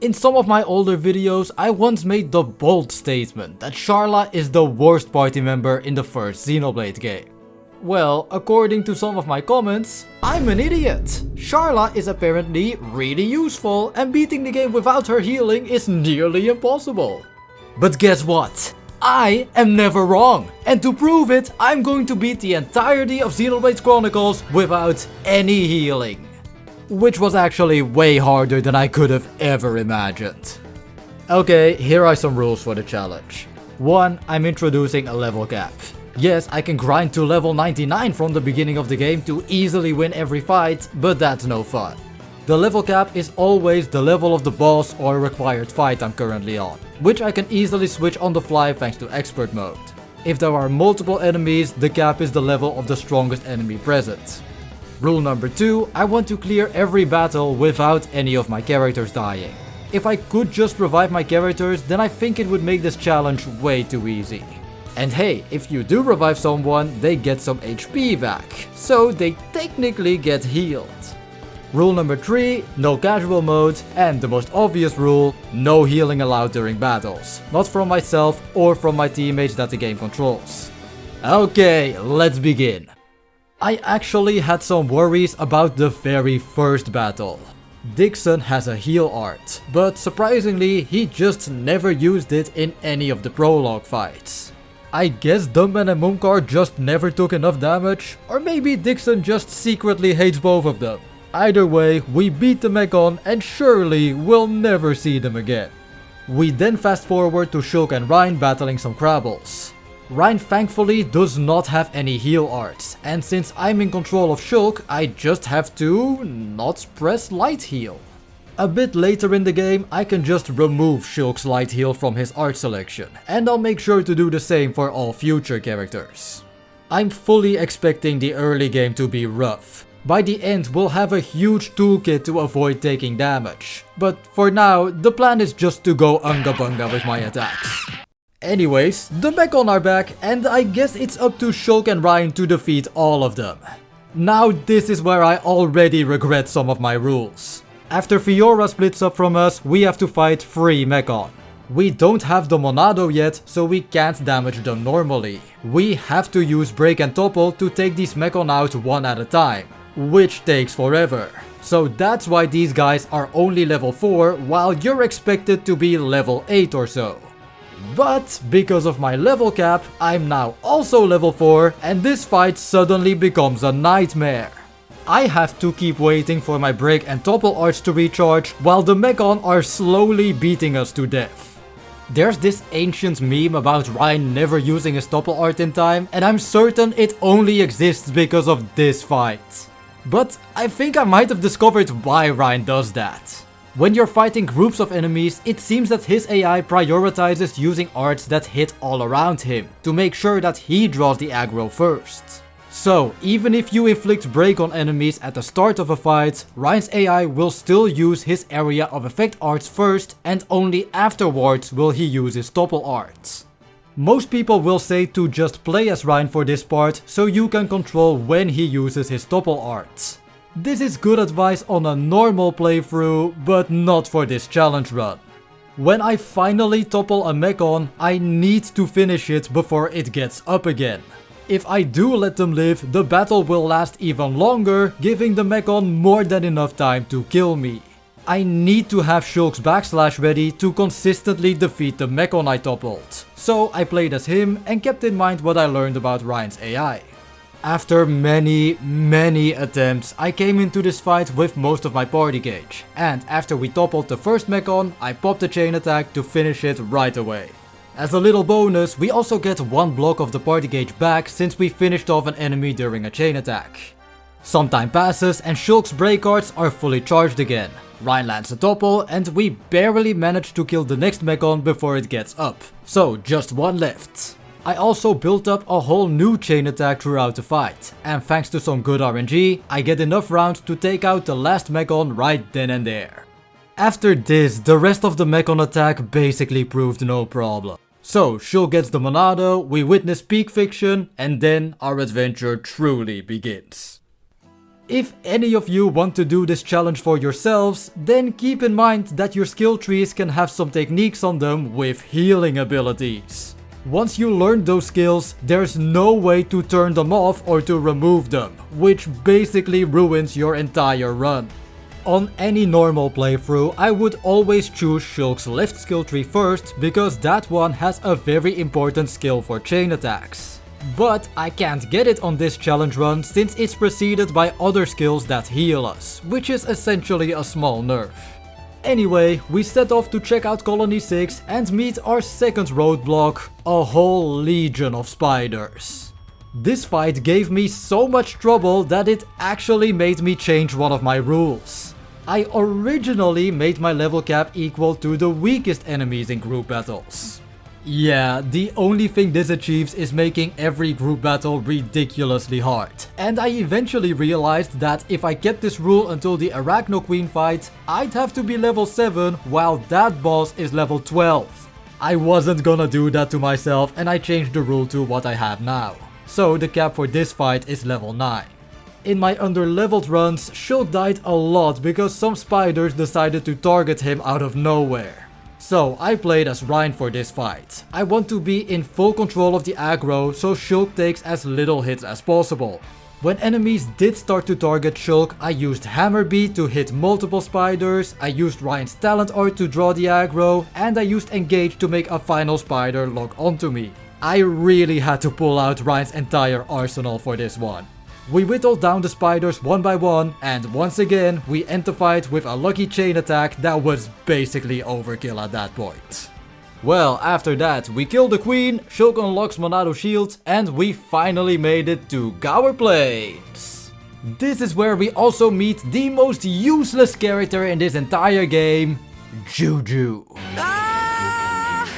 In some of my older videos, I once made the bold statement that Sharla is the worst party member in the first Xenoblade game. Well, according to some of my comments, I'm an idiot. Sharla is apparently really useful and beating the game without her healing is nearly impossible. But guess what? I am never wrong, and to prove it, I'm going to beat the entirety of Xenoblade Chronicles without any healing. Which was actually way harder than I could have ever imagined. Okay, here are some rules for the challenge. 1. I'm introducing a level cap. Yes, I can grind to level 99 from the beginning of the game to easily win every fight, but that's no fun. The level cap is always the level of the boss or required fight I'm currently on, which I can easily switch on the fly thanks to expert mode. If there are multiple enemies, the cap is the level of the strongest enemy present. Rule number 2, I want to clear every battle without any of my characters dying. If I could just revive my characters, then I think it would make this challenge way too easy. And hey, if you do revive someone, they get some HP back, so they technically get healed. Rule number 3, no casual mode, and the most obvious rule, no healing allowed during battles, not from myself or from my teammates that the game controls. Okay, let's begin. I actually had some worries about the very first battle. Dixon has a heal art, but surprisingly he just never used it in any of the prologue fights. I guess Dumbman and Mumkar just never took enough damage, or maybe Dixon just secretly hates both of them. Either way, we beat the Mechon and surely we'll never see them again. We then fast forward to Shulk and Rein battling some Krabbles. Rein thankfully does not have any heal arts, and since I'm in control of Shulk, I just have to not press light heal. A bit later in the game, I can just remove Shulk's light heal from his art selection, and I'll make sure to do the same for all future characters. I'm fully expecting the early game to be rough. By the end, we'll have a huge toolkit to avoid taking damage, but for now, the plan is just to go unga bunga with my attacks. Anyways, the Mechon are back, and I guess it's up to Shulk and Rein to defeat all of them. Now this is where I already regret some of my rules. After Fiora splits up from us, we have to fight 3 Mechon. We don't have the Monado yet, so we can't damage them normally. We have to use Break and Topple to take these Mechon out one at a time, which takes forever. So that's why these guys are only level 4 while you're expected to be level 8 or so. But because of my level cap, I'm now also level 4 and this fight suddenly becomes a nightmare. I have to keep waiting for my Break and Topple arts to recharge while the Mechon are slowly beating us to death. There's this ancient meme about Rein never using his Topple art in time, and I'm certain it only exists because of this fight. But I think I might have discovered why Rein does that. When you're fighting groups of enemies, it seems that his AI prioritizes using arts that hit all around him, to make sure that he draws the aggro first. So, even if you inflict break on enemies at the start of a fight, Rein's AI will still use his area of effect arts first, and only afterwards will he use his Topple arts. Most people will say to just play as Rein for this part, so you can control when he uses his Topple arts. This is good advice on a normal playthrough, but not for this challenge run. When I finally topple a Mechon, I need to finish it before it gets up again. If I do let them live, the battle will last even longer, giving the Mechon more than enough time to kill me. I need to have Shulk's backslash ready to consistently defeat the Mechon I toppled. So I played as him and kept in mind what I learned about Rein's AI. After many attempts, I came into this fight with most of my party gauge, and after we toppled the first Mechon, I popped a chain attack to finish it right away. As a little bonus, we also get 1 block of the party gauge back since we finished off an enemy during a chain attack. Some time passes and Shulk's break arts are fully charged again. Rein lands a topple and we barely manage to kill the next Mechon before it gets up, so just 1 left. I also built up a whole new chain attack throughout the fight, and thanks to some good RNG, I get enough rounds to take out the last Mechon right then and there. After this, the rest of the Mechon attack basically proved no problem. So, Shulk gets the Monado, we witness peak fiction, and then our adventure truly begins. If any of you want to do this challenge for yourselves, then keep in mind that your skill trees can have some techniques on them with healing abilities. Once you learn those skills, there's no way to turn them off or to remove them, which basically ruins your entire run. On any normal playthrough, I would always choose Shulk's left skill tree first, because that one has a very important skill for chain attacks. But I can't get it on this challenge run since it's preceded by other skills that heal us, which is essentially a small nerf. Anyway, we set off to check out Colony 6 and meet our second roadblock, a whole legion of spiders. This fight gave me so much trouble that it actually made me change one of my rules. I originally made my level cap equal to the weakest enemies in group battles. Yeah, the only thing this achieves is making every group battle ridiculously hard. And I eventually realized that if I kept this rule until the Arachno Queen fight, I'd have to be level 7 while that boss is level 12. I wasn't gonna do that to myself and I changed the rule to what I have now. So the cap for this fight is level 9. In my underleveled runs, Shulk died a lot because some spiders decided to target him out of nowhere. So I played as Rein for this fight. I want to be in full control of the aggro so Shulk takes as little hits as possible. When enemies did start to target Shulk, I used Hammer Beat to hit multiple spiders, I used Rein's talent art to draw the aggro, and I used Engage to make a final spider lock onto me. I really had to pull out Rein's entire arsenal for this one. We whittled down the spiders one by one, and once again we end the fight with a lucky chain attack that was basically overkill at that point. Well, after that we kill the queen, Shulk unlocks Monado's shield, and we finally made it to Gaur Plains. This is where we also meet the most useless character in this entire game, Juju. Ah!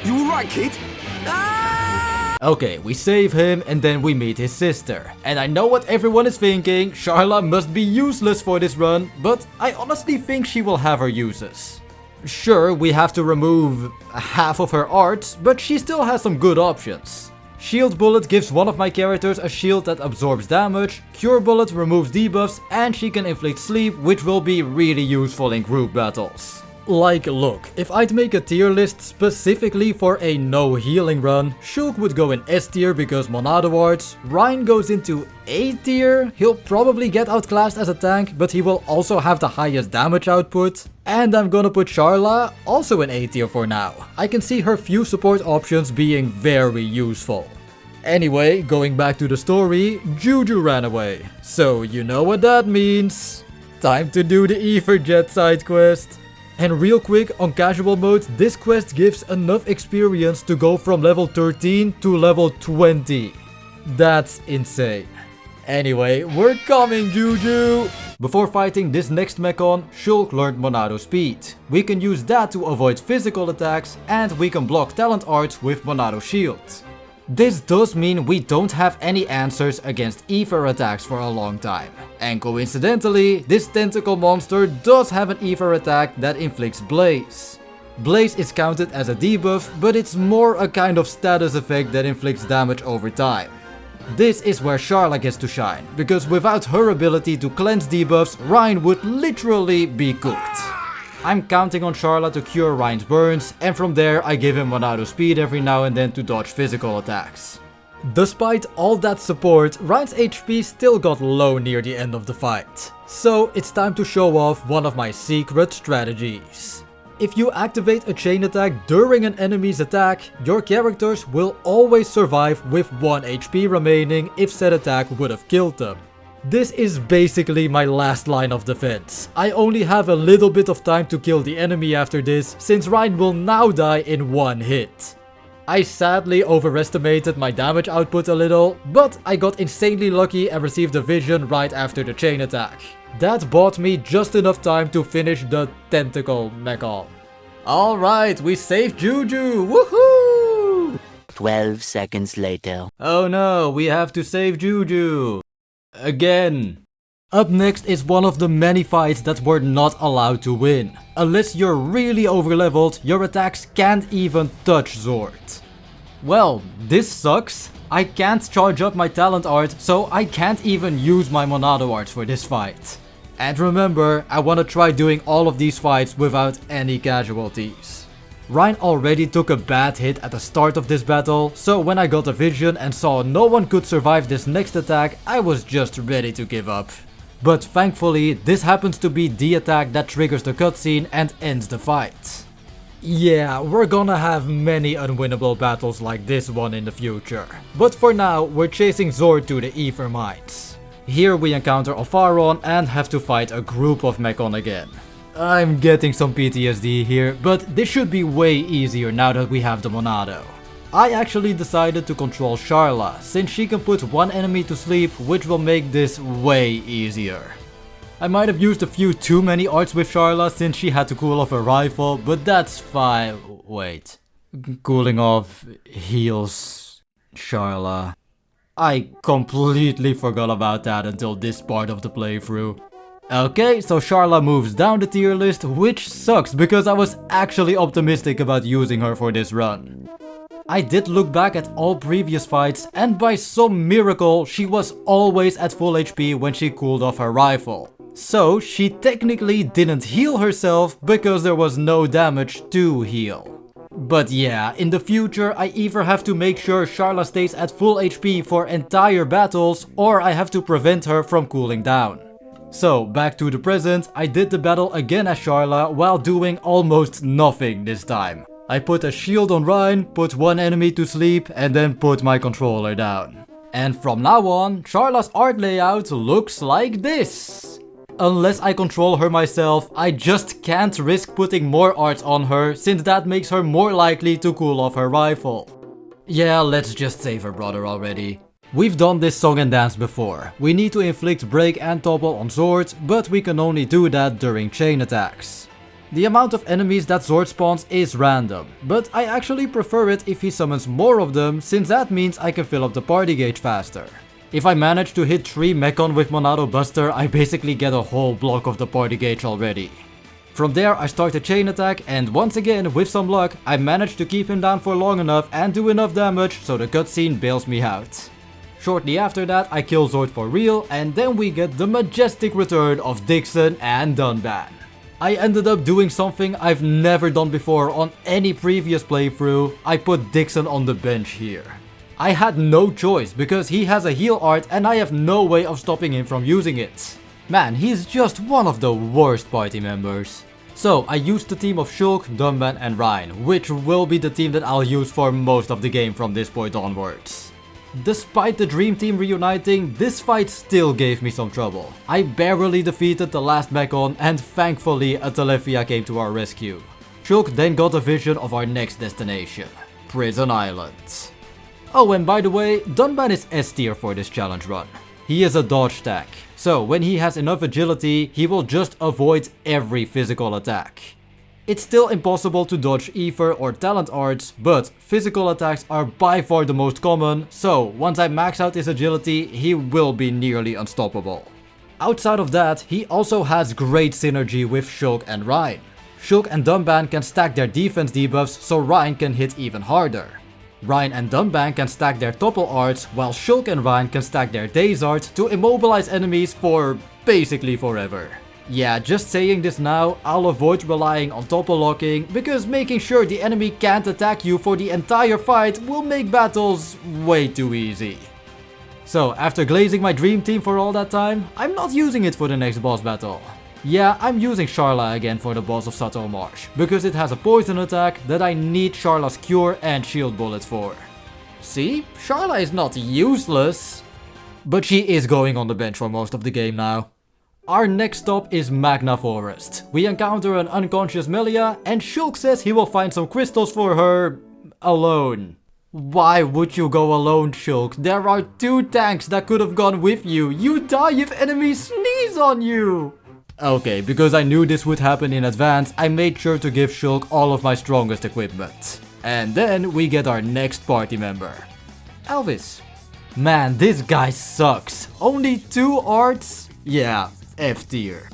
You alright, kid? Ah! Okay, we save him and then we meet his sister. And I know what everyone is thinking, Sharla must be useless for this run, but I honestly think she will have her uses. Sure, we have to remove half of her art, but she still has some good options. Shield Bullet gives one of my characters a shield that absorbs damage, Cure Bullet removes debuffs, and she can inflict sleep, which will be really useful in group battles. Like, look, if I'd make a tier list specifically for a no healing run, Shulk would go in S tier because Monado arts, Rein goes into A tier, he'll probably get outclassed as a tank, but he will also have the highest damage output. And I'm gonna put Sharla also in A tier for now. I can see her few support options being very useful. Anyway, going back to the story, Juju ran away. So you know what that means. Time to do the Ether Jet side quest. And real quick, on casual mode, this quest gives enough experience to go from level 13 to level 20. That's insane. Anyway, we're coming, Juju! Before fighting this next mechon, Shulk learned Monado speed. We can use that to avoid physical attacks, and we can block talent arts with Monado shield. This does mean we don't have any answers against Ether attacks for a long time. And coincidentally, this tentacle monster does have an Ether attack that inflicts Blaze. Blaze is counted as a debuff, but it's more a kind of status effect that inflicts damage over time. This is where Sharla gets to shine, because without her ability to cleanse debuffs, Rein would literally be cooked. I'm counting on Sharla to cure Rein's burns, and from there I give him Monado speed every now and then to dodge physical attacks. Despite all that support, Rein's HP still got low near the end of the fight. So it's time to show off one of my secret strategies. If you activate a chain attack during an enemy's attack, your characters will always survive with 1 HP remaining if said attack would have killed them. This is basically my last line of defense. I only have a little bit of time to kill the enemy after this, since Rein will now die in 1 hit. I sadly overestimated my damage output a little, but I got insanely lucky and received a vision right after the chain attack. That bought me just enough time to finish the tentacle mechon. Alright, we saved Juju! Woohoo! 12 seconds later. Oh no, we have to save Juju. Again. Up next is one of the many fights that we're not allowed to win. Unless you're really overleveled, your attacks can't even touch Zord. Well, this sucks. I can't charge up my talent art, so I can't even use my Monado arts for this fight. And remember, I want to try doing all of these fights without any casualties. Rein already took a bad hit at the start of this battle, so when I got a vision and saw no one could survive this next attack, I was just ready to give up. But thankfully, this happens to be the attack that triggers the cutscene and ends the fight. Yeah, we're gonna have many unwinnable battles like this one in the future. But for now, we're chasing Zord to the Ether Mines. Here we encounter Opharon and have to fight a group of Mechon again. I'm getting some PTSD here, but this should be way easier now that we have the Monado. I actually decided to control Sharla, since she can put one enemy to sleep, which will make this way easier. I might have used a few too many arts with Sharla since she had to cool off her rifle, but that's fine. Wait. Cooling off heals Sharla. I completely forgot about that until this part of the playthrough. Okay, so Sharla moves down the tier list, which sucks because I was actually optimistic about using her for this run. I did look back at all previous fights, and by some miracle, she was always at full HP when she cooled off her rifle. So she technically didn't heal herself because there was no damage to heal. But yeah, in the future I either have to make sure Sharla stays at full HP for entire battles, or I have to prevent her from cooling down. So back to the present, I did the battle again as Sharla while doing almost nothing this time. I put a shield on Rein, put one enemy to sleep, and then put my controller down. And from now on, Sharla's art layout looks like this. Unless I control her myself, I just can't risk putting more arts on her, since that makes her more likely to cool off her rifle. Yeah, let's just save her brother already. We've done this song and dance before. We need to inflict break and topple on Zord, but we can only do that during chain attacks. The amount of enemies that Zord spawns is random, but I actually prefer it if he summons more of them, since that means I can fill up the party gauge faster. If I manage to hit 3 Mechon with Monado Buster, I basically get a whole block of the party gauge already. From there I start a chain attack, and once again, with some luck, I manage to keep him down for long enough and do enough damage so the cutscene bails me out. Shortly after that I kill Zord for real, and then we get the majestic return of Dixon and Dunban. I ended up doing something I've never done before on any previous playthrough. I put Dixon on the bench here. I had no choice because he has a heal art and I have no way of stopping him from using it. Man, he's just one of the worst party members. So I used the team of Shulk, Dunban and Rein, which will be the team that I'll use for most of the game from this point onwards. Despite the dream team reuniting, this fight still gave me some trouble. I barely defeated the last Mechon, and thankfully a Telefia came to our rescue. Shulk then got a vision of our next destination, Prison Island. Oh, and by the way, Dunban is S tier for this challenge run. He is a dodge stack, so when he has enough agility, he will just avoid every physical attack. It's still impossible to dodge Ether or talent arts, but physical attacks are by far the most common, so once I max out his agility, he will be nearly unstoppable. Outside of that, he also has great synergy with Shulk and Rein. Shulk and Dunban can stack their defense debuffs so Rein can hit even harder. Rein and Dunban can stack their topple arts, while Shulk and Rein can stack their daze arts to immobilize enemies for basically forever. Yeah, just saying this now, I'll avoid relying on topple locking, because making sure the enemy can't attack you for the entire fight will make battles way too easy. So after glazing my dream team for all that time, I'm not using it for the next boss battle. Yeah, I'm using Sharla again for the boss of Sato Marsh, because it has a poison attack that I need Sharla's cure and shield bullets for. See, Sharla is not useless, but she is going on the bench for most of the game now. Our next stop is Magna Forest. We encounter an unconscious Melia, and Shulk says he will find some crystals for her alone. Why would you go alone, Shulk? There are 2 tanks that could have gone with you. You die if enemies sneeze on you. Okay, because I knew this would happen in advance, I made sure to give Shulk all of my strongest equipment. And then we get our next party member, Elvis. Man, this guy sucks. Only 2 arts? Yeah, F tier.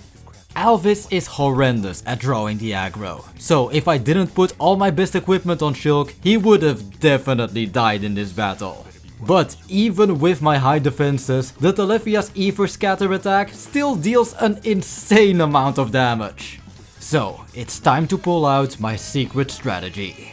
Elvis is horrendous at drawing the aggro, so if I didn't put all my best equipment on Shulk, he would have definitely died in this battle. But even with my high defenses, the Telefia's Ether Scatter attack still deals an insane amount of damage. So, it's time to pull out my secret strategy.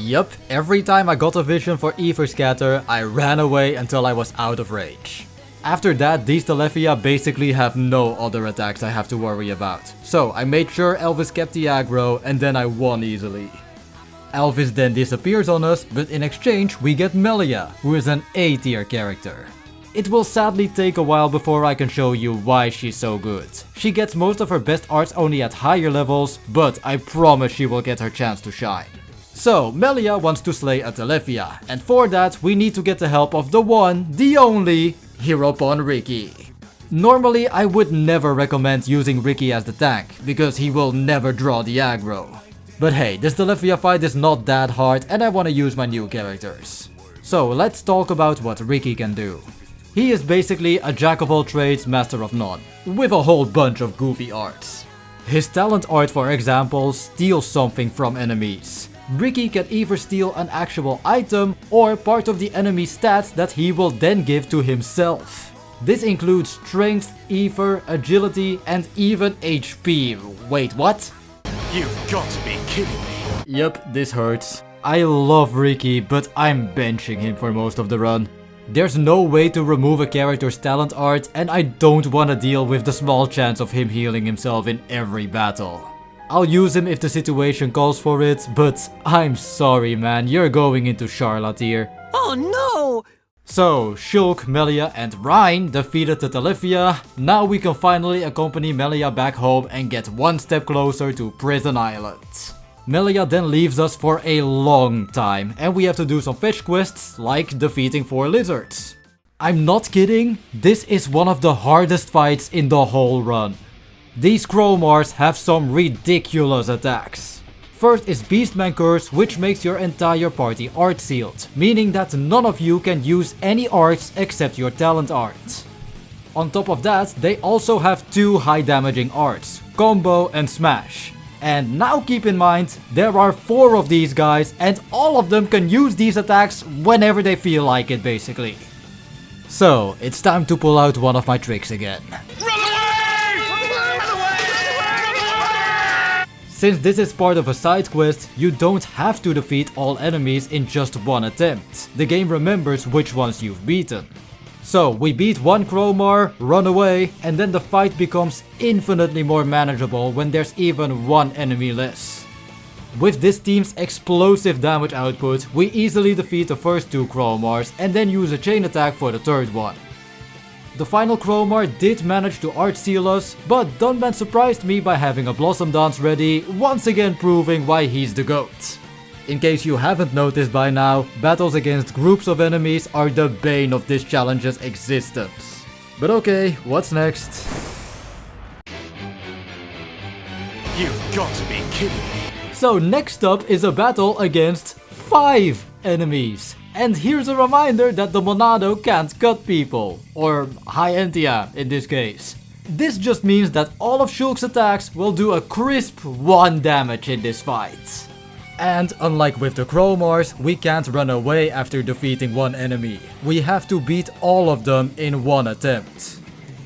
Yup, every time I got a vision for Ether Scatter, I ran away until I was out of range. After that, these Telefia basically have no other attacks I have to worry about. So I made sure Elvis kept the aggro and then I won easily. Elvis then disappears on us, but in exchange we get Melia, who is an A tier character. It will sadly take a while before I can show you why she's so good. She gets most of her best arts only at higher levels, but I promise she will get her chance to shine. So, Melia wants to slay a Telefia, and for that we need to get the help of the one, the only, Heropon Ricky. Normally I would never recommend using Ricky as the tank, because he will never draw the aggro. But hey, this Telefia fight is not that hard and I want to use my new characters. So let's talk about what Ricky can do. He is basically a jack of all trades, master of none, with a whole bunch of goofy arts. His talent art, for example, steals something from enemies. Ricky can either steal an actual item or part of the enemy's stats that he will then give to himself. This includes strength, ether, agility, and even HP. Wait, what? You've got to be kidding me. Yep, this hurts. I love Ricky, but I'm benching him for most of the run. There's no way to remove a character's talent art, and I don't want to deal with the small chance of him healing himself in every battle. I'll use him if the situation calls for it, but I'm sorry man, you're going into Charlotte here. Oh no! So, Shulk, Melia, and Rhine defeated the Telefia. Now we can finally accompany Melia back home and get one step closer to Prison Island. Melia then leaves us for a long time, and we have to do some fetch quests, like defeating 4 lizards. I'm not kidding, this is one of the hardest fights in the whole run. These Chromars have some ridiculous attacks. First is Beastman Curse, which makes your entire party art sealed, meaning that none of you can use any arts except your talent art. On top of that, they also have 2 high damaging arts, Combo and Smash. And now keep in mind, there are 4 of these guys and all of them can use these attacks whenever they feel like it basically. So, it's time to pull out one of my tricks again. Since this is part of a side quest, you don't have to defeat all enemies in just one attempt. The game remembers which ones you've beaten. So we beat one Chromar, run away, and then the fight becomes infinitely more manageable when there's even one enemy less. With this team's explosive damage output, we easily defeat the first 2 Chromars and then use a chain attack for the third one. The final Chromar did manage to art seal us, but Dunban surprised me by having a Blossom Dance ready, once again proving why he's the GOAT. In case you haven't noticed by now, battles against groups of enemies are the bane of this challenge's existence. But okay, what's next? You've got to be kidding me. So next up is a battle against 5 enemies. And here's a reminder that the Monado can't cut people, or High-Entia in this case. This just means that all of Shulk's attacks will do a crisp 1 damage in this fight. And unlike with the Chromars, we can't run away after defeating one enemy. We have to beat all of them in one attempt.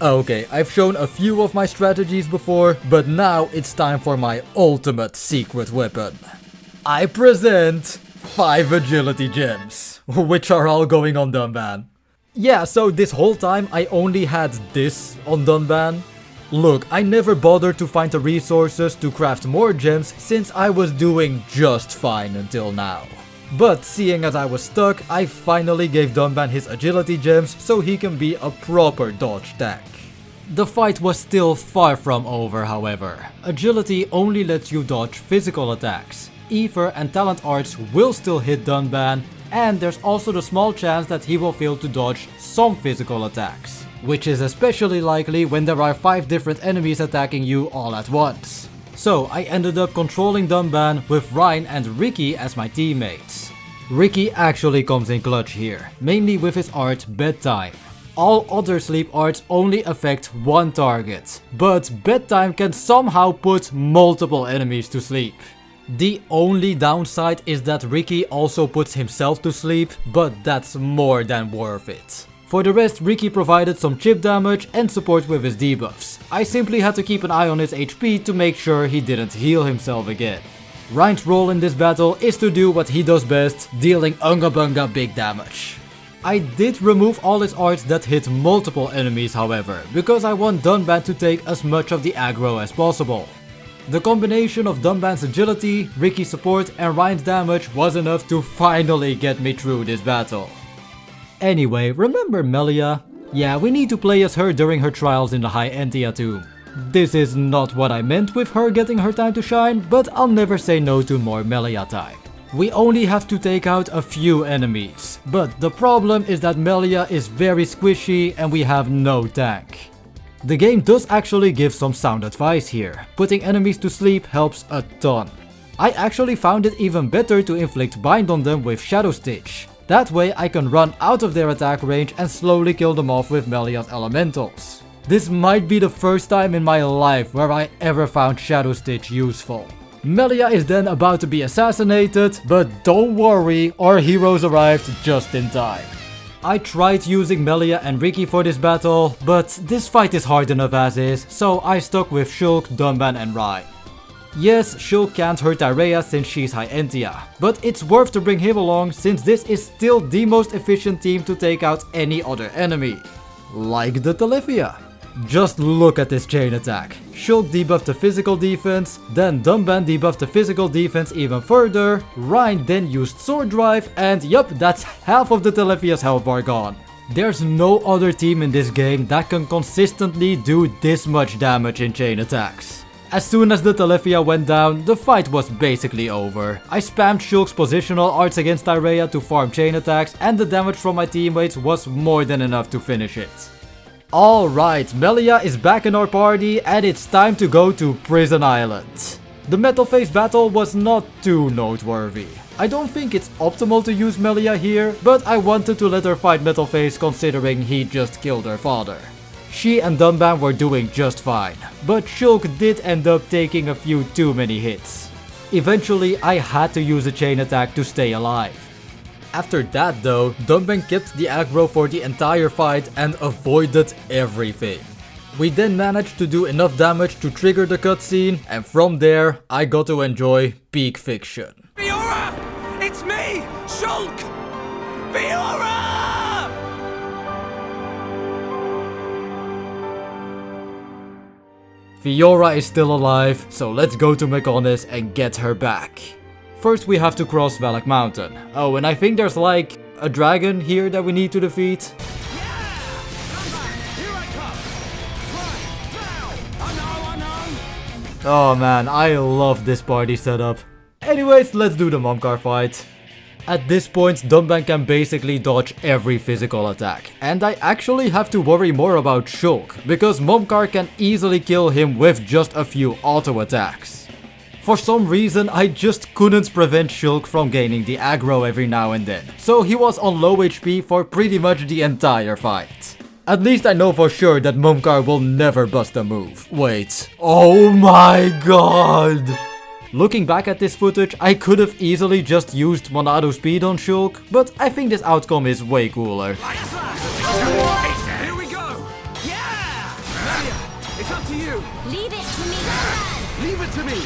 Okay, I've shown a few of my strategies before, but now it's time for my ultimate secret weapon. I present 5 agility gems, which are all going on Dunban. Yeah, so this whole time I only had this on Dunban. Look, I never bothered to find the resources to craft more gems since I was doing just fine until now. But seeing as I was stuck, I finally gave Dunban his agility gems so he can be a proper dodge tank. The fight was still far from over, however. Agility only lets you dodge physical attacks. Ether and talent arts will still hit Dunban, and there's also the small chance that he will fail to dodge some physical attacks, which is especially likely when there are 5 different enemies attacking you all at once. So I ended up controlling Dunban with Rhine and Ricky as my teammates. Ricky actually comes in clutch here, mainly with his art Bedtime. All other sleep arts only affect one target, but Bedtime can somehow put multiple enemies to sleep. The only downside is that Ricky also puts himself to sleep, but that's more than worth it. For the rest, Ricky provided some chip damage and support with his debuffs. I simply had to keep an eye on his HP to make sure he didn't heal himself again. Ryan's role in this battle is to do what he does best, dealing unga bunga big damage. I did remove all his arts that hit multiple enemies however, because I want Dunban to take as much of the aggro as possible. The combination of Dunban's agility, Ricky's support and Ryan's damage was enough to finally get me through this battle. Anyway, remember Melia? Yeah, we need to play as her during her trials in the High Entia tomb. This is not what I meant with her getting her time to shine, but I'll never say no to more Melia time. We only have to take out a few enemies, but the problem is that Melia is very squishy and we have no tank. The game does actually give some sound advice here. Putting enemies to sleep helps a ton. I actually found it even better to inflict bind on them with Shadow Stitch. That way I can run out of their attack range and slowly kill them off with Melia's elementals. This might be the first time in my life where I ever found Shadow Stitch useful. Melia is then about to be assassinated, but don't worry, our heroes arrived just in time. I tried using Melia and Ricky for this battle, but this fight is hard enough as is, so I stuck with Shulk, Dunban and Rai. Yes, Shulk can't hurt Irea since she's High Entia, but it's worth to bring him along since this is still the most efficient team to take out any other enemy. Like the Talithia. Just look at this chain attack. Shulk debuffed the physical defense, then Dunban debuffed the physical defense even further, Ryan then used Sword Drive, and yup, that's half of the Talithia's health bar gone. There's no other team in this game that can consistently do this much damage in chain attacks. As soon as the Talithia went down, the fight was basically over. I spammed Shulk's positional arts against Irea to farm chain attacks, and the damage from my teammates was more than enough to finish it. Alright, Melia is back in our party and it's time to go to Prison Island. The Metal Face battle was not too noteworthy. I don't think it's optimal to use Melia here, but I wanted to let her fight Metal Face considering he just killed her father. She and Dunban were doing just fine, but Shulk did end up taking a few too many hits. Eventually, I had to use a chain attack to stay alive. After that though, Dunban kept the aggro for the entire fight and avoided everything. We then managed to do enough damage to trigger the cutscene, and from there, I got to enjoy peak fiction. Fiora! It's me, Shulk! Fiora! Fiora is still alive, so let's go to Mechonis and get her back. First we have to cross Valak Mountain. Oh, and I think there's like a dragon here that we need to defeat. Oh man, I love this party setup. Anyways, let's do the Momcar fight. At this point, Dunban can basically dodge every physical attack. And I actually have to worry more about Shulk, because Momcar can easily kill him with just a few auto attacks. For some reason, I just couldn't prevent Shulk from gaining the aggro every now and then, so he was on low HP for pretty much the entire fight. At least I know for sure that Momcar will never bust a move. Wait, oh my god! Looking back at this footage, I could have easily just used Monado speed on Shulk, but I think this outcome is way cooler. Here we go! Yeah! Melia, it's up to you! Leave it to me, Dunban! Leave it to me!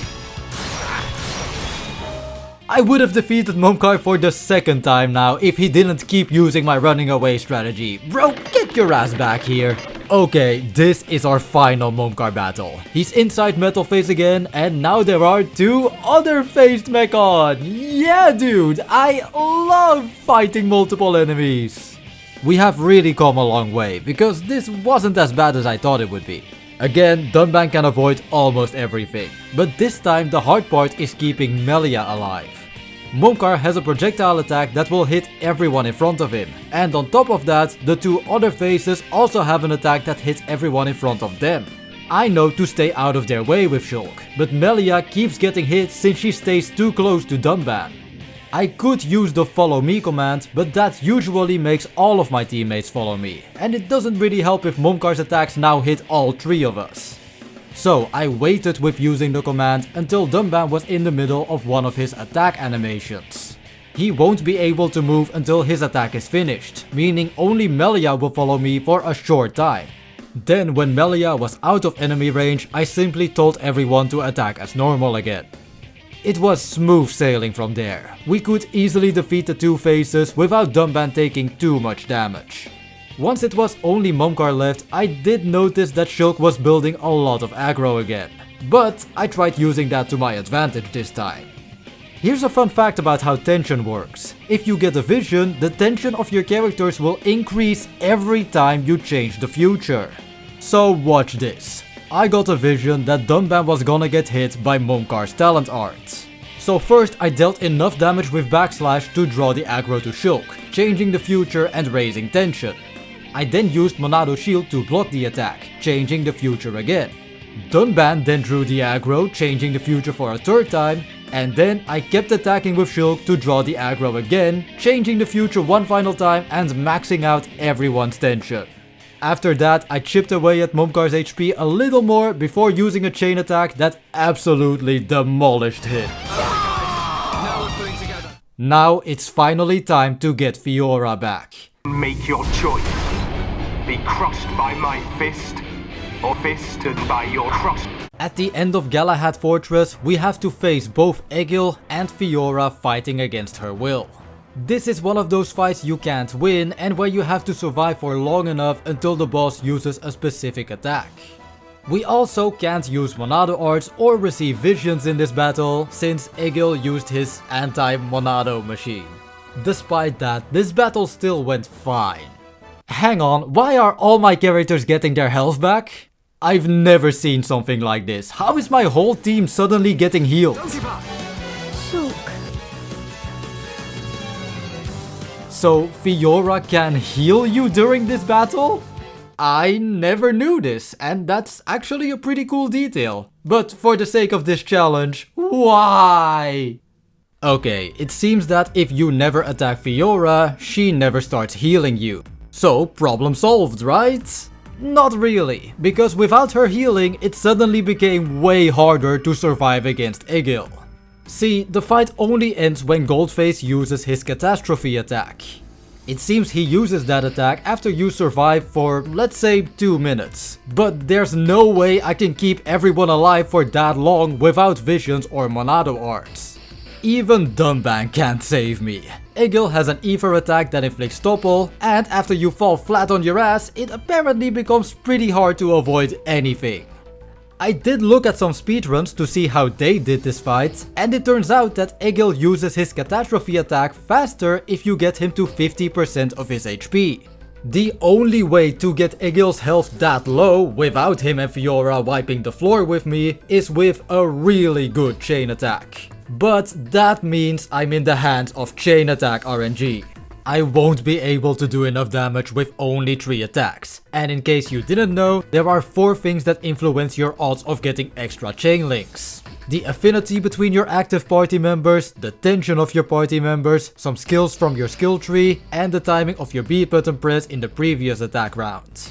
I would have defeated Momcar for the second time now if he didn't keep using my running away strategy. Bro, get your ass back here. Okay, this is our final Momcar battle. He's inside Metal Face again, and now there are two other faced Mechon. Yeah dude, I love fighting multiple enemies. We have really come a long way, because this wasn't as bad as I thought it would be. Again, Dunban can avoid almost everything, but this time the hard part is keeping Melia alive. Momcar has a projectile attack that will hit everyone in front of him, and on top of that, the two other faces also have an attack that hits everyone in front of them. I know to stay out of their way with Shulk, but Melia keeps getting hit since she stays too close to Dunban. I could use the follow me command, but that usually makes all of my teammates follow me, and it doesn't really help if Momcar's attacks now hit all three of us. So I waited with using the command until Dunban was in the middle of one of his attack animations. He won't be able to move until his attack is finished, meaning only Melia will follow me for a short time. Then when Melia was out of enemy range, I simply told everyone to attack as normal again. It was smooth sailing from there. We could easily defeat the two phases without Dunban taking too much damage. Once it was only Momcar left, I did notice that Shulk was building a lot of aggro again. But I tried using that to my advantage this time. Here's a fun fact about how tension works. If you get a vision, the tension of your characters will increase every time you change the future. So watch this. I got a vision that Dunban was gonna get hit by Momcar's talent art. So first I dealt enough damage with backslash to draw the aggro to Shulk, changing the future and raising tension. I then used Monado's shield to block the attack, changing the future again. Dunban then drew the aggro, changing the future for a third time, and then I kept attacking with Shulk to draw the aggro again, changing the future one final time and maxing out everyone's tension. After that, I chipped away at Momcar's HP a little more before using a chain attack that absolutely demolished him. Now it's finally time to get Fiora back. Make your choice. Be crushed by my fist, or fisted by your cross. At the end of Galahad Fortress, we have to face both Egil and Fiora fighting against her will. This is one of those fights you can't win and where you have to survive for long enough until the boss uses a specific attack. We also can't use Monado arts or receive visions in this battle, since Egil used his anti-Monado machine. Despite that, this battle still went fine. Hang on, why are all my characters getting their health back? I've never seen something like this. How is my whole team suddenly getting healed? So Fiora can heal you during this battle? I never knew this, and that's actually a pretty cool detail. But for the sake of this challenge, why? Okay, it seems that if you never attack Fiora, she never starts healing you. So, problem solved, right? Not really, because without her healing, it suddenly became way harder to survive against Egil. See, the fight only ends when Goldface uses his catastrophe attack. It seems he uses that attack after you survive for, let's say, 2 minutes. But there's no way I can keep everyone alive for that long without visions or Monado arts. Even Dunban can't save me. Egil has an Ether attack that inflicts topple, and after you fall flat on your ass, it apparently becomes pretty hard to avoid anything. I did look at some speedruns to see how they did this fight, and it turns out that Egil uses his catastrophe attack faster if you get him to 50% of his HP. The only way to get Egil's health that low without him and Fiora wiping the floor with me is with a really good chain attack. But that means I'm in the hands of chain attack RNG. I won't be able to do enough damage with only 3 attacks. And in case you didn't know, there are 4 things that influence your odds of getting extra chain links. The affinity between your active party members, the tension of your party members, some skills from your skill tree, and the timing of your B button press in the previous attack round.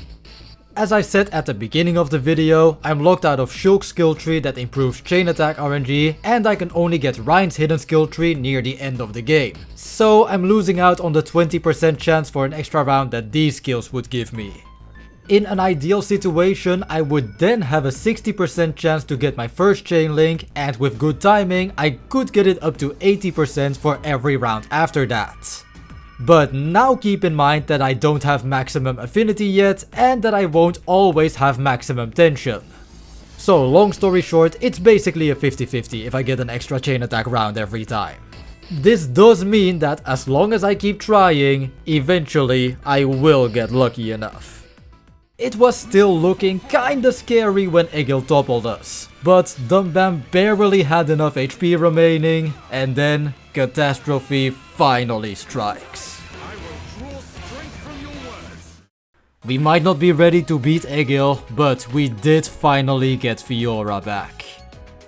As I said at the beginning of the video, I'm locked out of Shulk's skill tree that improves chain attack RNG, and I can only get Ryan's hidden skill tree near the end of the game. So I'm losing out on the 20% chance for an extra round that these skills would give me. In an ideal situation, I would then have a 60% chance to get my first chain link, and with good timing, I could get it up to 80% for every round after that. But now keep in mind that I don't have maximum affinity yet, and that I won't always have maximum tension. So long story short, it's basically a 50-50 if I get an extra chain attack round every time. This does mean that as long as I keep trying, eventually I will get lucky enough. It was still looking kinda scary when Egil toppled us, but Dunban barely had enough HP remaining, and then catastrophe finally strikes. We might not be ready to beat Egil, but we did finally get Fiora back.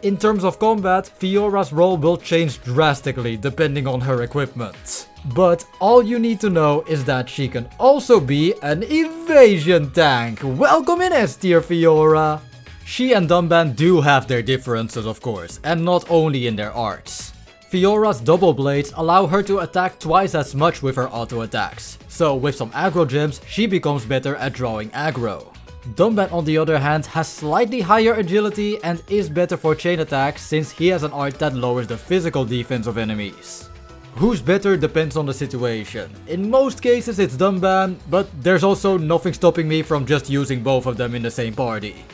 In terms of combat, Fiora's role will change drastically depending on her equipment. But all you need to know is that she can also be an evasion tank. Welcome in S tier, Fiora! She and Dunban do have their differences of course, and not only in their arts. Fiora's double blades allow her to attack twice as much with her auto attacks, so with some aggro gems she becomes better at drawing aggro. Dunban on the other hand has slightly higher agility and is better for chain attacks since he has an art that lowers the physical defense of enemies. Who's better depends on the situation. In most cases it's Dunban, but there's also nothing stopping me from just using both of them in the same party.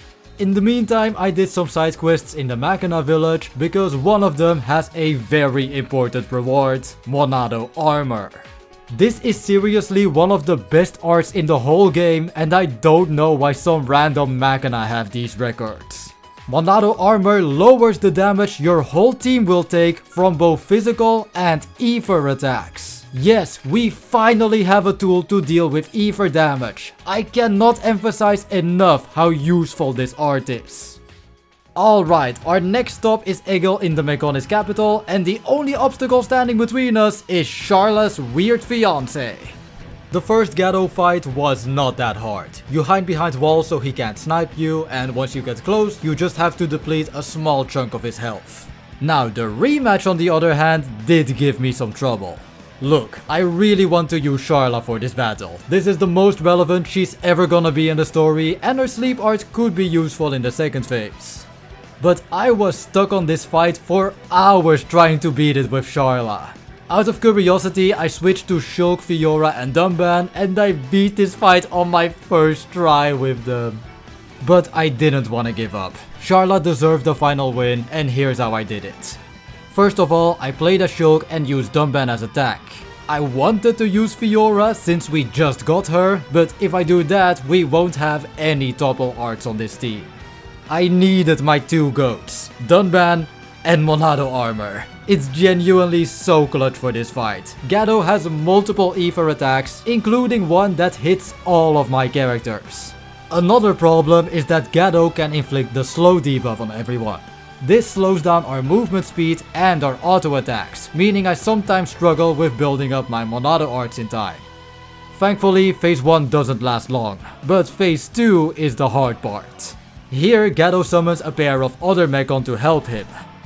In the meantime, I did some side quests in the Maxmonado village because one of them has a very important reward, Monado armor. This is seriously one of the best arts in the whole game and I don't know why some random Maxmonado have these records. Monado armor lowers the damage your whole team will take from both physical and ether attacks. Yes, we finally have a tool to deal with ether damage. I cannot emphasize enough how useful this art is. Alright, our next stop is Egil in the Mechonis capital and the only obstacle standing between us is Sharla's weird fiancé. The first Gato fight was not that hard. You hide behind walls so he can't snipe you, and once you get close, you just have to deplete a small chunk of his health. Now the rematch on the other hand did give me some trouble. Look, I really want to use Sharla for this battle. This is the most relevant she's ever gonna be in the story and her sleep art could be useful in the second phase. But I was stuck on this fight for hours trying to beat it with Sharla. Out of curiosity, I switched to Shulk, Fiora and Dunban and I beat this fight on my first try with them. But I didn't want to give up. Sharla deserved the final win and here's how I did it. First of all, I played as Shulk and used Dunban as attack. I wanted to use Fiora since we just got her, but if I do that, we won't have any topple arts on this team. I needed my two goats, Dunban and Monado armor. It's genuinely so clutch for this fight. Gato has multiple ether attacks, including one that hits all of my characters. Another problem is that Gato can inflict the slow debuff on everyone. This slows down our movement speed and our auto attacks, meaning I sometimes struggle with building up my Monado arts in time. Thankfully, phase 1 doesn't last long, but phase 2 is the hard part. Here, Gato summons a pair of other Mechon to help him.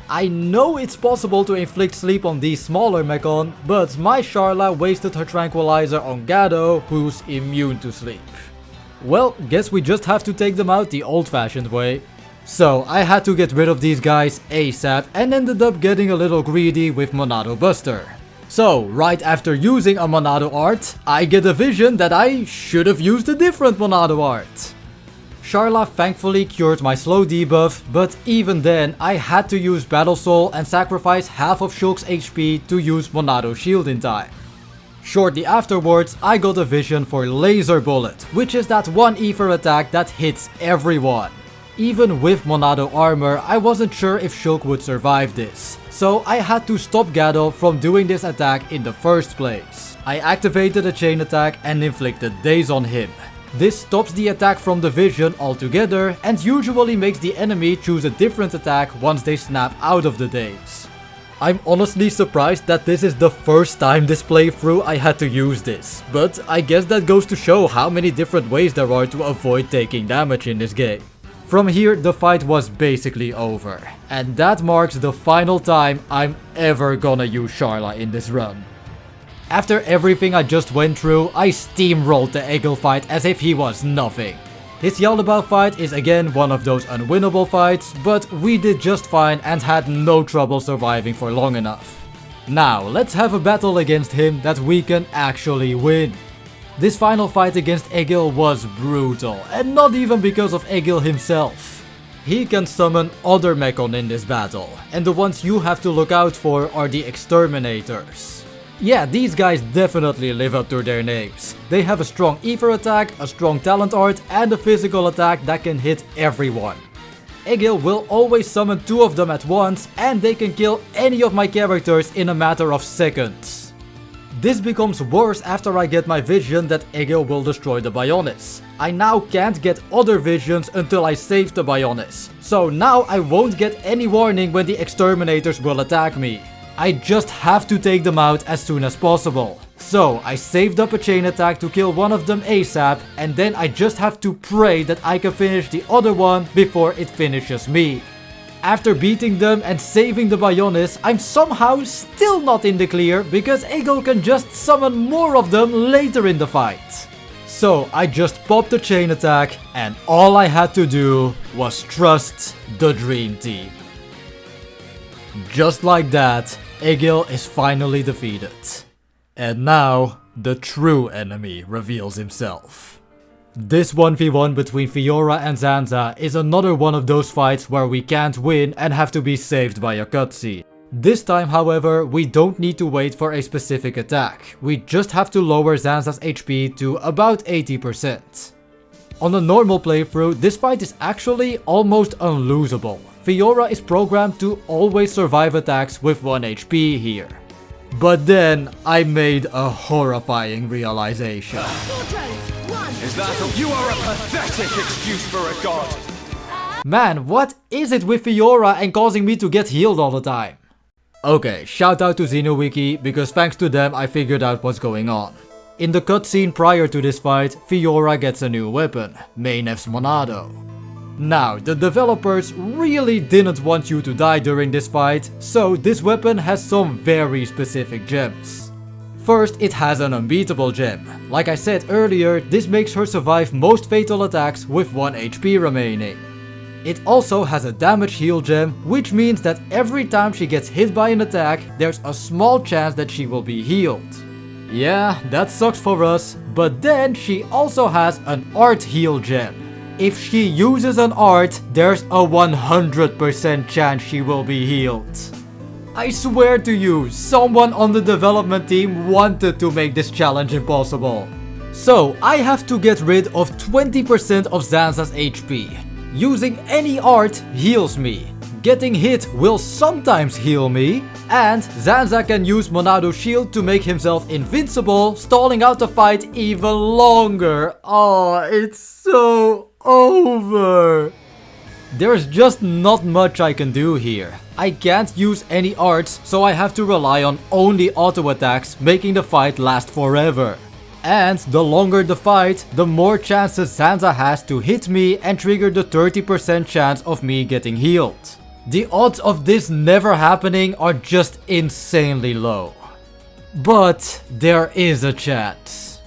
I know it's possible to inflict sleep on these smaller Mechon, but my Sharla wasted her tranquilizer on Gato, who's immune to sleep. Well, guess we just have to take them out the old-fashioned way. So I had to get rid of these guys ASAP and ended up getting a little greedy with Monado Buster. So right after using a Monado art, I get a vision that I should have used a different Monado art. Sharla thankfully cured my slow debuff, but even then I had to use Battle Soul and sacrifice half of Shulk's HP to use Monado Shield in time. Shortly afterwards, I got a vision for Laser Bullet, which is that one ether attack that hits everyone. Even with Monado armor, I wasn't sure if Shulk would survive this, so I had to stop Gato from doing this attack in the first place. I activated a chain attack and inflicted Daze on him. This stops the attack from the vision altogether and usually makes the enemy choose a different attack once they snap out of the daze. I'm honestly surprised that this is the first time this playthrough I had to use this, but I guess that goes to show how many different ways there are to avoid taking damage in this game. From here, the fight was basically over, and that marks the final time I'm ever gonna use Sharla in this run. After everything I just went through, I steamrolled the Egil fight as if he was nothing. His Yaldabaoth fight is again one of those unwinnable fights, but we did just fine and had no trouble surviving for long enough. Now, let's have a battle against him that we can actually win. This final fight against Egil was brutal, and not even because of Egil himself. He can summon other Mechon in this battle, and the ones you have to look out for are the Exterminators. Yeah, these guys definitely live up to their names. They have a strong ether attack, a strong talent art, and a physical attack that can hit everyone. Egil will always summon two of them at once, and they can kill any of my characters in a matter of seconds. This becomes worse after I get my vision that Egil will destroy the bionis. I now can't get other visions until I save the bionis. So now I won't get any warning when the Exterminators will attack me. I just have to take them out as soon as possible. So I saved up a chain attack to kill one of them ASAP, and then I just have to pray that I can finish the other one before it finishes me. After beating them and saving the bionis, I'm somehow still not in the clear because Ego can just summon more of them later in the fight. So I just popped the chain attack and all I had to do was trust the dream team. Just like that, Egil is finally defeated. And now, the true enemy reveals himself. This 1v1 between Fiora and Zanza is another one of those fights where we can't win and have to be saved by a cutscene. This time, however, we don't need to wait for a specific attack. We just have to lower Zanza's HP to about 80%. On a normal playthrough, this fight is actually almost unlosable. Fiora is programmed to always survive attacks with 1 HP here. But then, I made a horrifying realization. Is that all? You are a pathetic excuse for a god! Man, what is it with Fiora and causing me to get healed all the time? Okay, shout out to XenoWiki, because thanks to them I figured out what's going on. In the cutscene prior to this fight, Fiora gets a new weapon, Maxmonado. Now, the developers really didn't want you to die during this fight, so this weapon has some very specific gems. First, it has an unbeatable gem. Like I said earlier, this makes her survive most fatal attacks with 1 HP remaining. It also has a damage heal gem, which means that every time she gets hit by an attack, there's a small chance that she will be healed. Yeah, that sucks for us, but then she also has an art heal gem. If she uses an art, there's a 100% chance she will be healed. I swear to you, someone on the development team wanted to make this challenge impossible. So, I have to get rid of 20% of Zanza's HP. Using any art heals me. Getting hit will sometimes heal me. And Zanza can use Monado's shield to make himself invincible, stalling out the fight even longer. Oh, it's so over. There's just not much I can do here. I can't use any arts, so I have to rely on only auto attacks, making the fight last forever. And the longer the fight, the more chances Zanza has to hit me and trigger the 30% chance of me getting healed. The odds of this never happening are just insanely low. But there is a chance.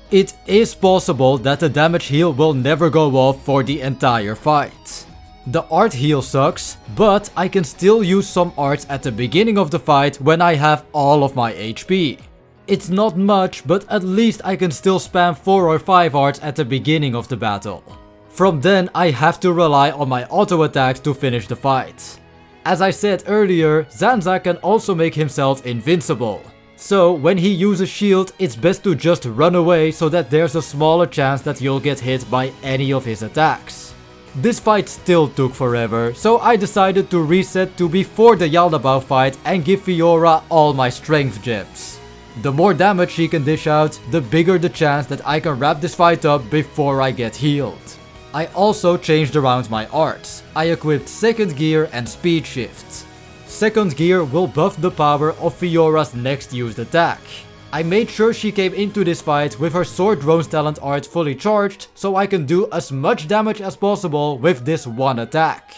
It is possible that the damage heal will never go off for the entire fight. The art heal sucks, but I can still use some arts at the beginning of the fight when I have all of my HP. It's not much, but at least I can still spam 4 or 5 arts at the beginning of the battle. From then I have to rely on my auto attacks to finish the fight. As I said earlier, Zanza can also make himself invincible. So when he uses shield, it's best to just run away so that there's a smaller chance that you'll get hit by any of his attacks. This fight still took forever, so I decided to reset to before the Yaldabao fight and give Fiora all my strength gems. The more damage she can dish out, the bigger the chance that I can wrap this fight up before I get healed. I also changed around my arts. I equipped second gear and speed shift. Second gear will buff the power of Fiora's next used attack. I made sure she came into this fight with her Sword Drone's talent art fully charged, so I can do as much damage as possible with this one attack.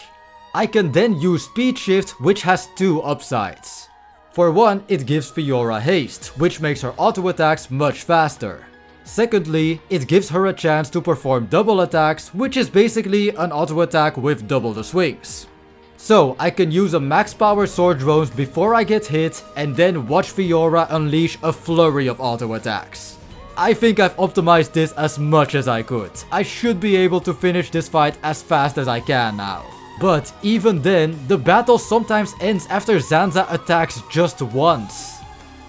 I can then use speed shift, which has 2 upsides. For one, it gives Fiora haste, which makes her auto attacks much faster. Secondly, it gives her a chance to perform double attacks, which is basically an auto attack with double the swings. So I can use a max power sword drones before I get hit and then watch Fiora unleash a flurry of auto attacks. I think I've optimized this as much as I could. I should be able to finish this fight as fast as I can now. But even then, the battle sometimes ends after Zanza attacks just once.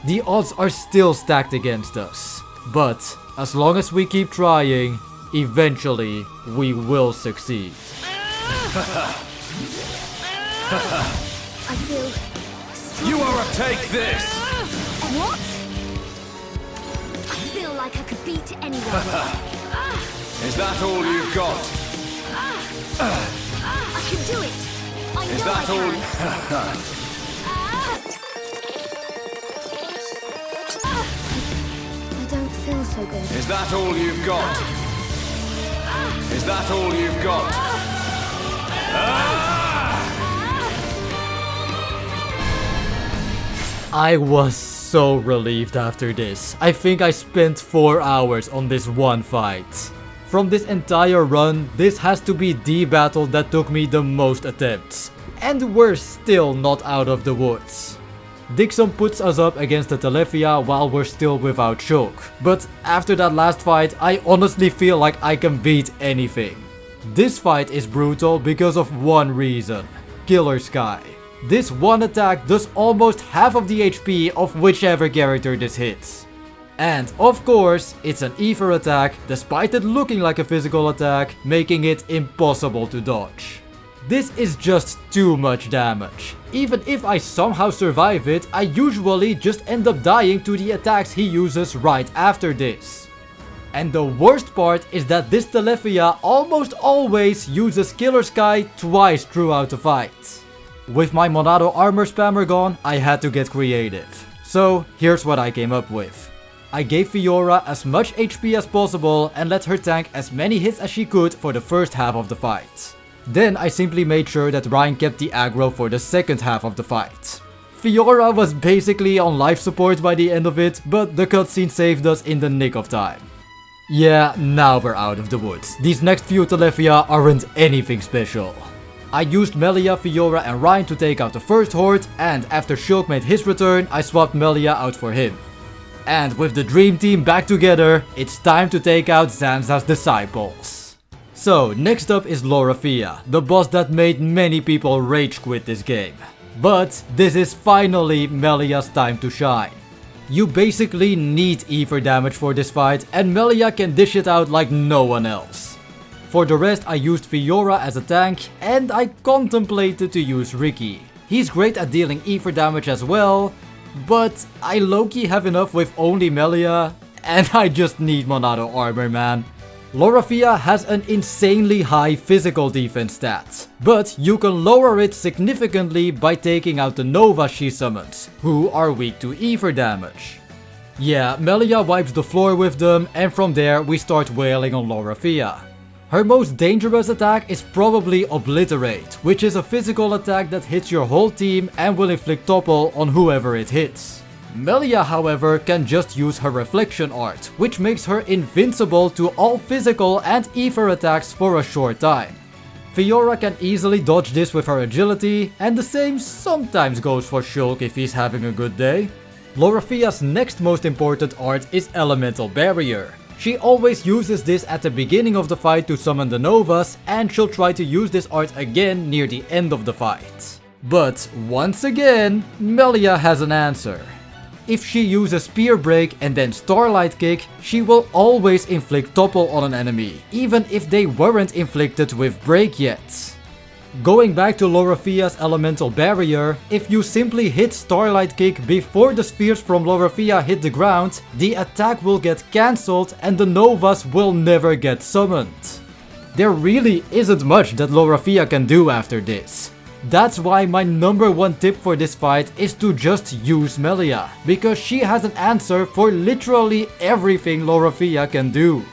The odds are still stacked against us. But as long as we keep trying, eventually we will succeed. I feel... You are a take this! What? I feel like I could beat anyone. Is that all you've got? I can do it. I Is know that I all? can. so good. Is that all you've got? Is that all you've got? I was so relieved after this. I think I spent 4 hours on this one fight. From this entire run, this has to be the battle that took me the most attempts. And we're still not out of the woods. Dixon puts us up against the Telefia while we're still without Shulk. But after that last fight, I honestly feel like I can beat anything. This fight is brutal because of one reason: Killer Sky. This one attack does almost half of the HP of whichever character this hits. And of course, it's an ether attack, despite it looking like a physical attack, making it impossible to dodge. This is just too much damage. Even if I somehow survive it, I usually just end up dying to the attacks he uses right after this. And the worst part is that this Telefia almost always uses Killer Sky twice throughout the fight. With my Monado armor spammer gone, I had to get creative. So here's what I came up with. I gave Fiora as much HP as possible and let her tank as many hits as she could for the first half of the fight. Then I simply made sure that Ryan kept the aggro for the second half of the fight. Fiora was basically on life support by the end of it, but the cutscene saved us in the nick of time. Yeah, now we're out of the woods. These next few Telefia aren't anything special. I used Melia, Fiora and Ryan to take out the first horde, and after Shulk made his return, I swapped Melia out for him. And with the dream team back together, it's time to take out Zanza's disciples. So, next up is Lorafia, the boss that made many people rage quit this game. But this is finally Melia's time to shine. You basically need ether damage for this fight, and Melia can dish it out like no one else. For the rest, I used Fiora as a tank, and I contemplated to use Ricky. He's great at dealing ether damage as well, but I low-key have enough with only Melia, and I just need Monado armor, man. Lorafia has an insanely high physical defense stat, but you can lower it significantly by taking out the Nova she summons, who are weak to ether damage. Yeah, Melia wipes the floor with them, and from there we start wailing on Lorafia. Her most dangerous attack is probably Obliterate, which is a physical attack that hits your whole team and will inflict topple on whoever it hits. Melia, however, can just use her Reflection Art, which makes her invincible to all physical and ether attacks for a short time. Fiora can easily dodge this with her agility, and the same sometimes goes for Shulk if he's having a good day. Lorafia's next most important art is Elemental Barrier. She always uses this at the beginning of the fight to summon the Novas, and she'll try to use this art again near the end of the fight. But once again, Melia has an answer. If she uses Spear Break and then Starlight Kick, she will always inflict topple on an enemy, even if they weren't inflicted with Break yet. Going back to Lorafia's Elemental Barrier, if you simply hit Starlight Kick before the spheres from Lorafia hit the ground, the attack will get cancelled and the Novas will never get summoned. There really isn't much that Lorafia can do after this. That's why my number one tip for this fight is to just use Melia, because she has an answer for literally everything Lorafia can do.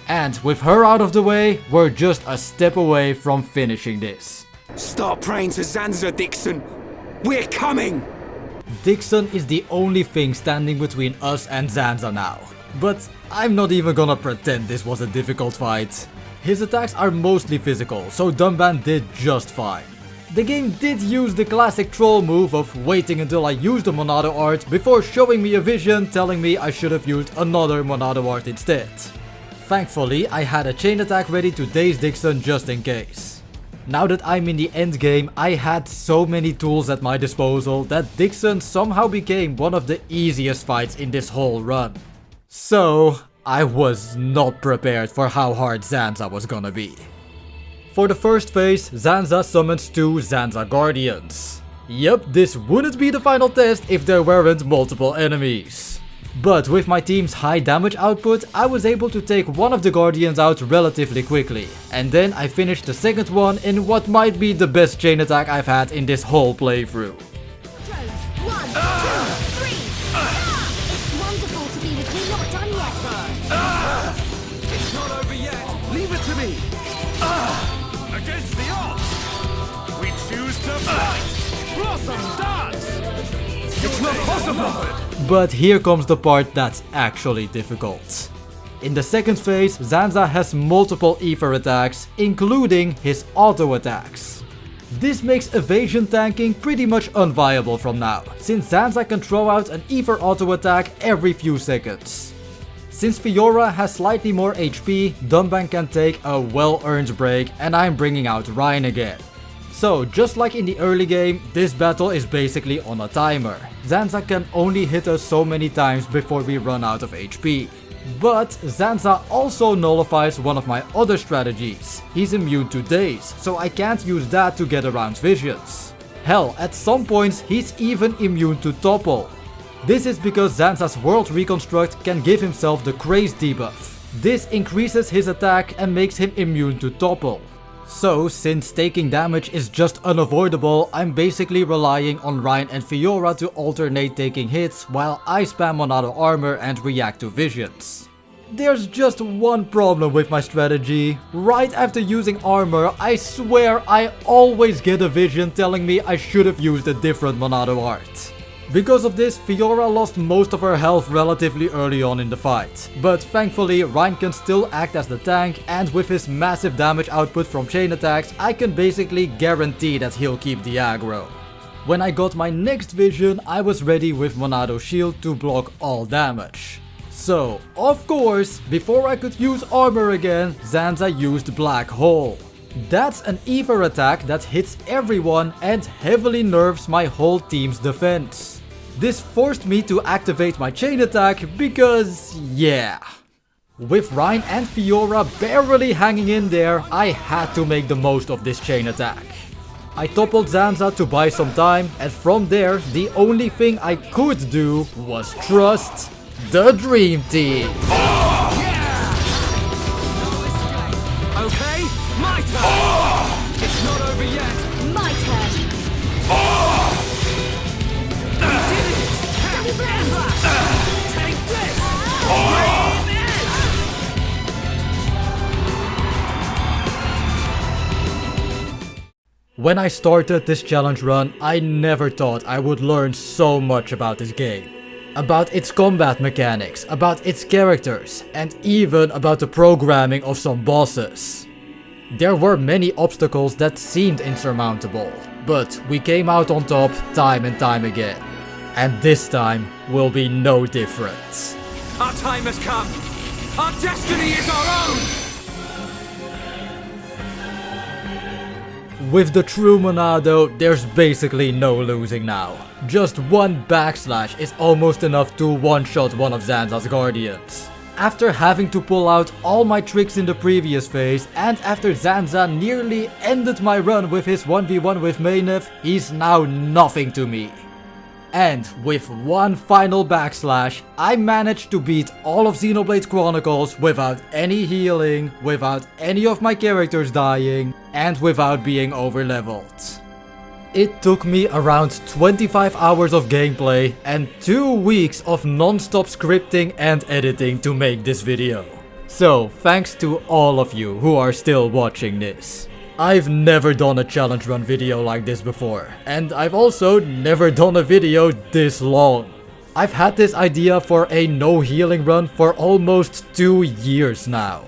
And with her out of the way, we're just a step away from finishing this. Start praying to Zanza, Dixon. We're coming! Dixon is the only thing standing between us and Zanza now. But I'm not even gonna pretend this was a difficult fight. His attacks are mostly physical, so Dunban did just fine. The game did use the classic troll move of waiting until I used the Monado art before showing me a vision telling me I should have used another Monado art instead. Thankfully, I had a chain attack ready to daze Dixon just in case. Now that I'm in the end game, I had so many tools at my disposal that Dixon somehow became one of the easiest fights in this whole run. So, I was not prepared for how hard Zanza was gonna be. For the first phase, Zanza summons 2 Zanza Guardians. Yep, this wouldn't be the final test if there weren't multiple enemies. But with my team's high damage output, I was able to take one of the Guardians out relatively quickly. And then I finished the second one in what might be the best chain attack I've had in this whole playthrough. Drones, 1, 2, 3. It's wonderful to be with you, not done yet. awesome dance! It's not possible! But here comes the part that's actually difficult. In the second phase, Zanza has multiple ether attacks, including his auto attacks. This makes evasion tanking pretty much unviable from now, since Zanza can throw out an ether auto attack every few seconds. Since Fiora has slightly more HP, Dunban can take a well-earned break, and I'm bringing out Rein again. So, just like in the early game, this battle is basically on a timer. Zanza can only hit us so many times before we run out of HP. But Zanza also nullifies one of my other strategies. He's immune to daze, so I can't use that to get around visions. Hell, at some points he's even immune to topple. This is because Zanza's World Reconstruct can give himself the Craze debuff. This increases his attack and makes him immune to topple. So, since taking damage is just unavoidable, I'm basically relying on Rein and Fiora to alternate taking hits while I spam Monado armor and react to visions. There's just one problem with my strategy. Right after using armor, I swear I always get a vision telling me I should have used a different Monado art. Because of this, Fiora lost most of her health relatively early on in the fight. But thankfully, Rein can still act as the tank, and with his massive damage output from chain attacks, I can basically guarantee that he'll keep the aggro. When I got my next vision, I was ready with Monado shield to block all damage. So, of course, before I could use armor again, Zanza used Black Hole. That's an ether attack that hits everyone and heavily nerfs my whole team's defense. This forced me to activate my chain attack because, yeah. With Rein and Fiora barely hanging in there, I had to make the most of this chain attack. I toppled Zanza to buy some time, and from there, the only thing I could do was trust the Dream Team. Okay, my turn! It's not over yet! My turn. Take this! Brave Edge! When I started this challenge run, I never thought I would learn so much about this game. About its combat mechanics, about its characters, and even about the programming of some bosses. There were many obstacles that seemed insurmountable, but we came out on top time and time again. And this time will be no different. Our time has come! Our destiny is our own! With the true Monado, there's basically no losing now. Just one backslash is almost enough to one-shot one of Zanza's guardians. After having to pull out all my tricks in the previous phase, and after Zanza nearly ended my run with his 1v1 with Maynef, he's now nothing to me. And with one final backslash, I managed to beat all of Xenoblade Chronicles without any healing, without any of my characters dying, and without being overleveled. It took me around 25 hours of gameplay and 2 weeks of non-stop scripting and editing to make this video. So, thanks to all of you who are still watching this. I've never done a challenge run video like this before, and I've also never done a video this long. I've had this idea for a no healing run for almost 2 years now.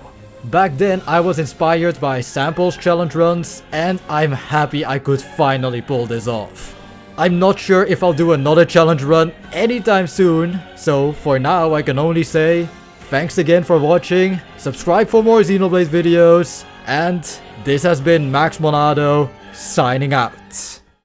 Back then I was inspired by Sample's challenge runs, and I'm happy I could finally pull this off. I'm not sure if I'll do another challenge run anytime soon, so for now I can only say thanks again for watching, subscribe for more Xenoblade videos, and this has been Maxmonado, signing out.